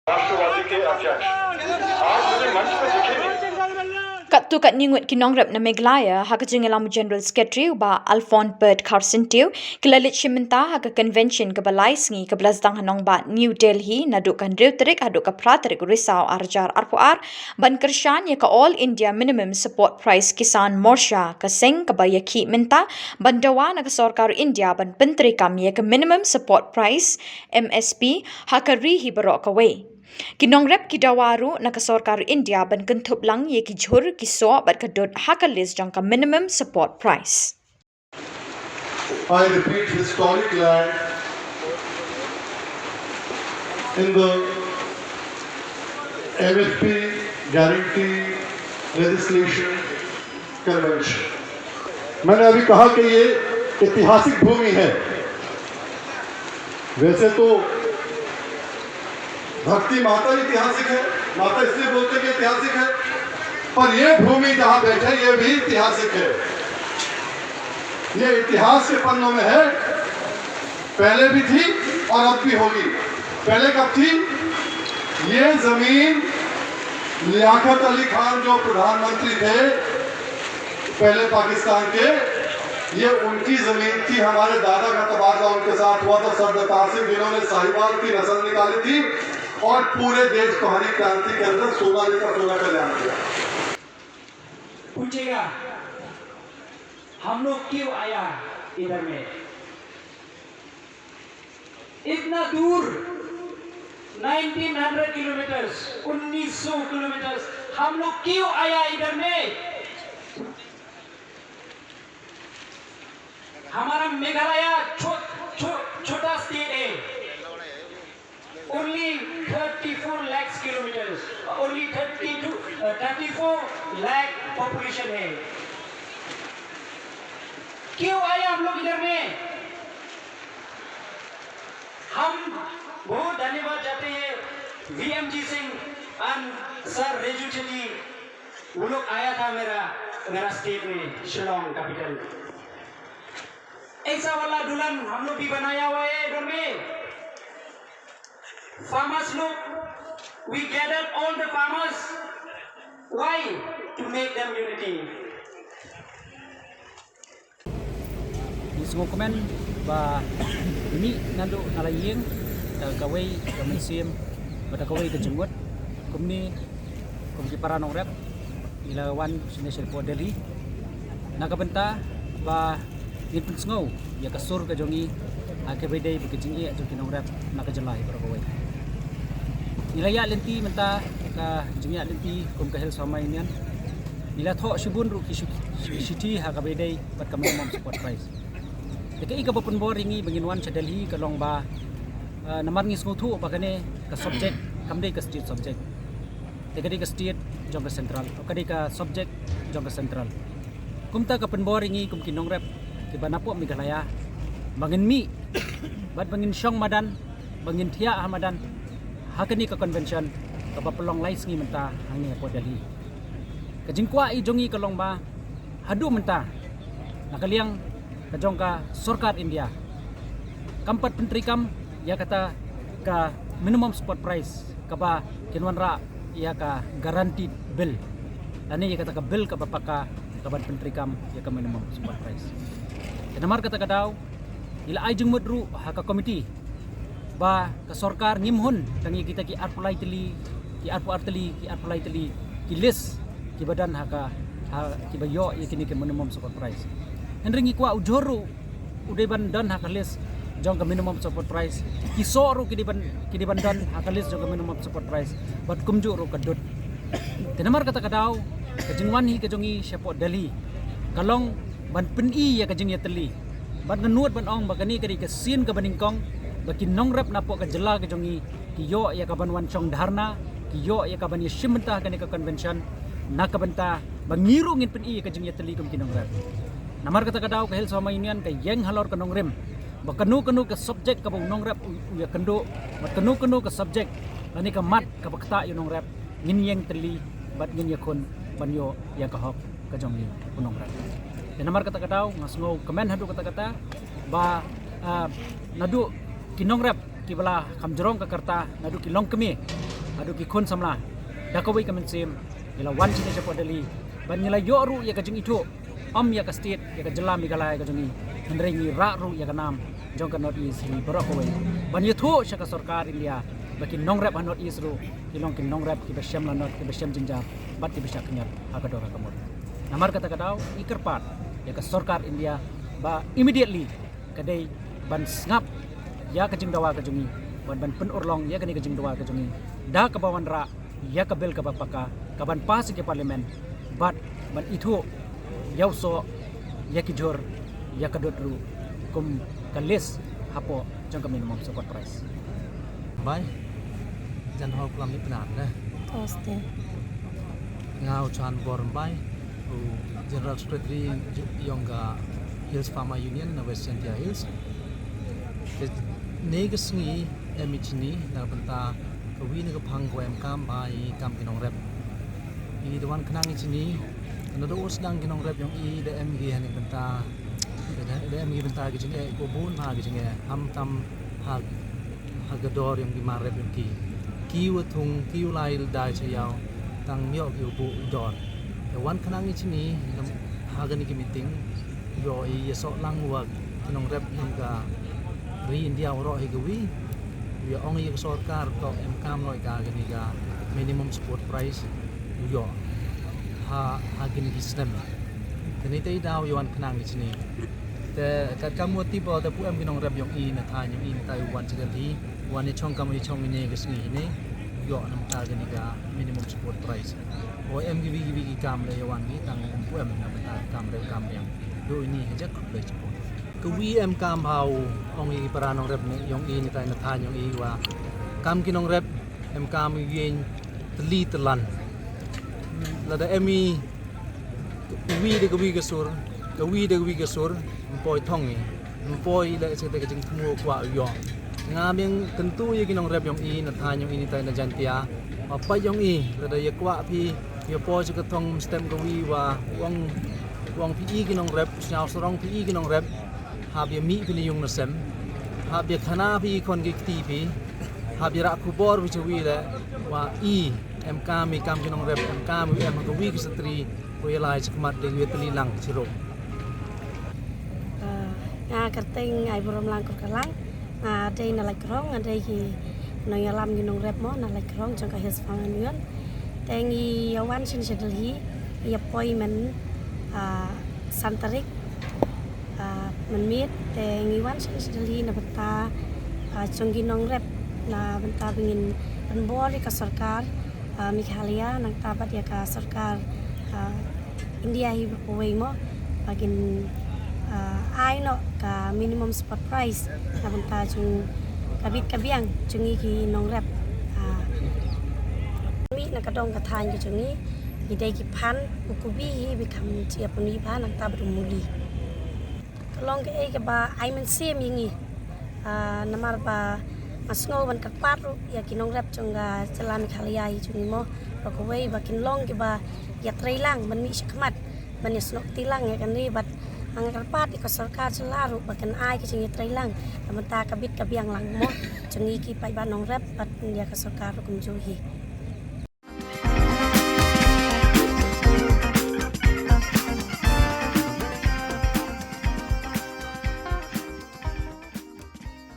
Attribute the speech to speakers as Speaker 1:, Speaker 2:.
Speaker 1: राष्ट्रवादी के अध्यक्ष आज मुझे मंच पर दिखे नहीं।
Speaker 2: Katu kat ningut kinongrep na Meglaya haka jingalam General Secretary ba Alphon Bert Carsentiu kilalit shimenta haka convention ke balai sngi ke belasdang hanong ba New Delhi naduk kan reuterik haduk ka praterik risau arjar arpuar ban kershan ya ka All India Minimum Support Price Kisan Morsha ka seng ke bayaki minta bandawa na ka Sarkar India ban penteri kami ya ka Minimum Support Price MSP haka rihi barok ka way. Kinongrep kidawaru na Sarkar India ban kentup lang ye ki jhur ki so bat kadot hakalis jangka minimum support price.
Speaker 3: I repeat, historic land in the MFP guarantee legislation convention. मैंने अभी कहा कि ये ऐतिहासिक भूमि है. वैसे तो धरती माता ऐतिहासिक है, माता इसलिए बोलते कि ऐतिहासिक है, पर ये भूमि जहां बैठे ये भी ऐतिहासिक है. ये इतिहास के पन्नों में है, पहले भी थी और अब भी होगी. पहले कब थी? ये जमीन लियाकत अली खान जो प्रधानमंत्री थे पहले पाकिस्तान के, ये उनकी जमीन थी. हमारे दादा का तबादला उनके साथ हुआ था सरदार कासिम, जिन्होंने साहिवाल की नस्ल निकाली थी और पूरे देश को हरी क्रांति के अंदर सोना लेकर सोना कल्याण किया.
Speaker 4: पूछेगा हम लोग क्यों आया इधर में, इतना दूर 1900 किलोमीटर 1900 किलोमीटर हम लोग क्यों आया इधर में. हमारा मेघालय छोटा स्टेट है, only 34 lakhs kilometers, only 34 lakh population है. क्यों आए हम लोग इधर में. हम बहुत धन्यवाद जाते हैं VMG सिंह और सर रेजू जी, वो लोग आया था मेरा स्टेट में शिलोंग कैपिटल. ऐसा वाला दुल्हन हम लोग भी बनाया हुआ है इधर में. Farmers look, we gathered all the farmers. Why? To make them unity.
Speaker 5: Semua komen ba ini nando nalayeng kawai kamensim pada kawai ke jenggot kumni kumki para nongrep ilawan sinasir po Delhi nakabenta ba ngipun ngau ya kasur ka jongi akebedai bukijingi jo kinongrep nakajalai para kawai nilaya lenti menta ka jingi lenti kum kahel sama inian nila tho shibun ru kishiti ha kabedai pat kamam support price. Dekai ka papun boringi banginwan sa Delhi kalong ba namar ngis ngutu bakane ka subject kamdei ka state subject. Dekai ka state jong ka central, kadai ka subject jong ka central. Kumta ka penboringi kum kinongrep ki banapo Meghalaya. Bangin mi bad bangin syong madan bangin thia hamadan hakani ka convention ka papulong lais ngi menta hangi po Delhi. Ka jingkwa I jongi kalong ba hadu menta nakaliang kajong ka Sarkar India kampat penteri kam ya kata ka minimum support price ka ba kinwanra ya ka guaranteed bill ani ya kata ka bill ka bapaka kaban penteri kam ya ka minimum support price. Kenamar kata ka daw ila ay jung mudru ha ka committee ba ka Sarkar ngimhun tangi kita ki arpulai teli ki arpulai teli ki list ki badan ha ki bayo ya kini ke minimum support price. Henringi kwa ujoru udeban dan hakalis jong ka minimum support price kisoru kidiban dan hakalis jong ka minimum support price bat kumju ro kadut. Tenamar kata kadaw kajingwan hi kajongi syapo Delhi kalong ban peni ya kajing ya teli ban ngenuat ban ong bagani kadi ka sin ka baningkong bakin nongrep napo ka jela kajongi kiyo ya ka banwan chong dharna kiyo ya ka ban yashimenta kani ka convention nakabanta bangiru ngin peni ya kajing ya teli kum kinongrep. Namar kata kadaw kahil sama inian kay yeng halor ka nongrem bakanu ka subject ka bang nongrep ya kendo matanu ka subject ani ka mat ka bakta yu nongrep ngin yeng teli bat ngin yakon banyo ya ka hop ka jongi nongrep. Namar kata kadaw ngasngo komen hadu kata ba nadu kinongrep kibala kamjorong ka karta nadu kilong kami adu ki kon samla da ka wei ka men sem ila wan sine se podali ban nila yo ru ya ka jing itu ya ka state ya ka jela mi galai ka juni nrengi ra ru ya ka nam jong ka north east ni bro ko wei ban ye thu sha ka sarkar India bakin nong rap north east ru kilong kin nong rap ki basham la not ki basham jinjar bat ki bashak nyat ha ka dora ka mod namar kata ka daw ikerpat ya ka sarkar India ba immediately kadai ban ngap ya ka jing dawa ka jungi ban pen urlong ya ka ni ka jing dawa ka jungi da ka bawan ra ya ka bel ka bapaka ka ban pas ke parlimen bat ban itu yaw so ya ki jor ya ka dot ru kum ka list hapo jong ka minimum support price
Speaker 6: bai jan hol klam ni penan dah
Speaker 7: Toste.
Speaker 6: ngau chan bor bai general secretary yongga Hills Farmer Union na West India Hills negus ni emichini na benta kawi ni kapang ko em kam bai kam kinong rep i dewan kenang ichini na do sedang kinong rep yong i de mg hani benta de mg benta ki jinge ko bun ha ki jinge ham tam ha hagador yang di marep yang ki watung ki ulai dai chayau tang myok yu bu dor wan kenang ichini hagan ki meeting yo i so lang wa kinong rep yang ga ri India ro hi gawi yo ong i sarkar to em kam noi ka gani ga minimum support price yo ha gini system tani tai daw yo wan kenang ichini te kat kamu tipo te pu em kinong rep yong i na tha yong i na tai wan chigan thi wan ni chong kam ni chong ni ga sngi ni yo nam ta gani ga minimum support price o em gi kam le wan ni tang pu em na ta kam re kam yang do ini hajak le support ke wi em kam hau ong i paranong rep ni yong i ni tai na tha yong i wa kam kinong rep em kam yen tli telan la da emi wi de wi ga sur ka wi de wi ga sur poi thong ni poi le se te ka jing thu kwa yo nga mieng tentu ye kinong rep yong i na tha yong i ni tai na jantia apa yong i la da ye kwa phi ye po se ka thong stem ka wi wa wang phi i kinong rep snau sorong phi i kinong rep ha ye mi phi ni yong na sem ha ye khana phi kon gi ti phi ha ye ra khu bor wi wi le wa i em kami kam kinong rep em kami em ka wi ki satri realize kemat de wi tli lang siro
Speaker 7: Nga kerteng ai borom lang kurkalang. Day na like krong day ki no yalam ginong rep mo na like krong jong ka Hills Farmer Union. Tengi yawan sin sedel hi appointment santarik men mit tengi wan sin sedel hi na beta jong ginong rep na benta bingin penbori ka sarkar Meghalaya nang tabat ya ka sarkar India hi pawai mo bagin ai no ka minimum support price na benta jung kabit kabiang jungi ki nong rep mi na kadong ka than ki jungi idai ki phan ukubi hi bikam chia puni phan nang tabat muli kalong ke ai ka ba ai men sim yingi namar ba masngo ban ka patru ya kinong rep chunga chalam Meghalaya hi jungi mo ko wei ba kin long ki ba ya trailang ban mi shakmat ban ya snok tilang ya kan ni bat ang karpat iko sarkar selaru bakan ai ki singi trailang amanta kabit kabiang lang mo jungi ki pai banong rep bat ya ka sarkar kum juhi